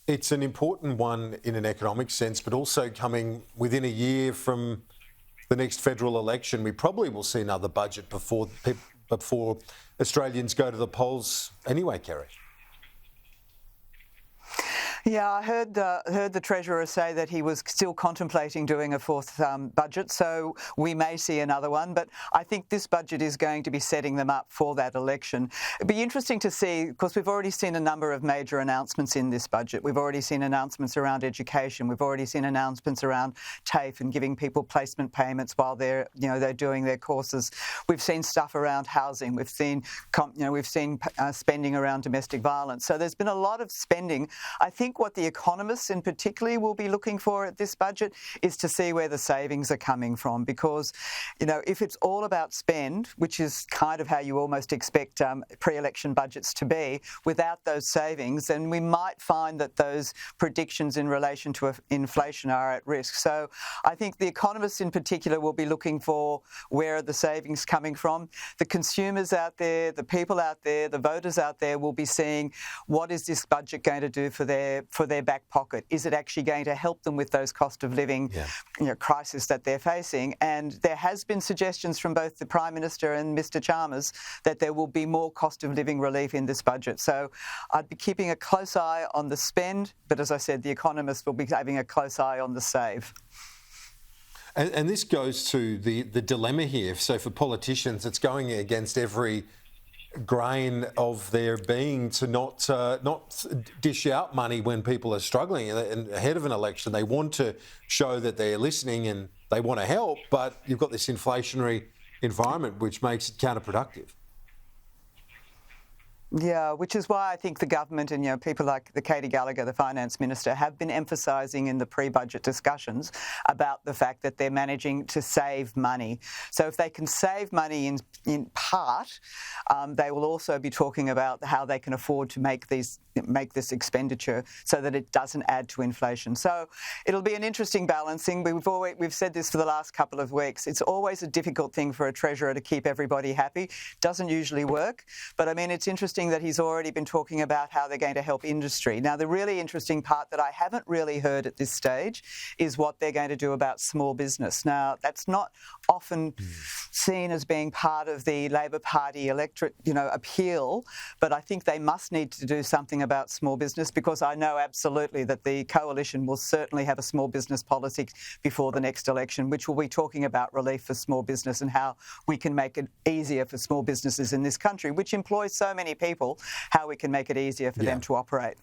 It's an important one in an economic sense, but also coming within a year from the next federal election. We probably will see another budget before Australians go to the polls anyway, Kerry. Yeah, I heard the Treasurer say that he was still contemplating doing a fourth budget, so we may see another one. But I think this budget is going to be setting them up for that election. It'd be interesting to see, because we've already seen a number of major announcements in this budget. We've already seen announcements around education. We've already seen announcements around TAFE and giving people placement payments while they're doing their courses. We've seen stuff around housing. We've seen spending around domestic violence. So there's been a lot of spending. I think what the economists in particular will be looking for at this budget is to see where the savings are coming from, because, if it's all about spend, which is kind of how you almost expect pre-election budgets to be, without those savings, then we might find that those predictions in relation to inflation are at risk. So I think the economists in particular will be looking for where are the savings coming from. The consumers out there, the people out there, the voters out there will be seeing what is this budget going to do for their back pocket. Is it actually going to help them with those cost of living crisis that they're facing? And there has been suggestions from both the Prime Minister and Mr Chalmers that there will be more cost of living relief in this budget. So I'd be keeping a close eye on the spend, but as I said, the economists will be having a close eye on the save. And this goes to the dilemma here. So for politicians, it's going against every grain of their being to not dish out money when people are struggling. And ahead of an election, they want to show that they're listening and they want to help, but you've got this inflationary environment which makes it counterproductive. Yeah, which is why I think the government and people like the Katie Gallagher, the Finance Minister, have been emphasising in the pre-budget discussions about the fact that they're managing to save money. So if they can save money in part, they will also be talking about how they can afford to make this expenditure so that it doesn't add to inflation. So it'll be an interesting balancing. We've said this for the last couple of weeks. It's always a difficult thing for a treasurer to keep everybody happy. Doesn't usually work, but I mean, it's interesting that he's already been talking about how they're going to help industry. Now, the really interesting part that I haven't really heard at this stage is what they're going to do about small business. Now, that's not often seen as being part of the Labor Party electorate, appeal, but I think they must need to do something about small business, because I know absolutely that the coalition will certainly have a small business policy before the next election, which will be talking about relief for small business and how we can make it easier for small businesses in this country, which employs so many people, how we can make it easier for them to operate.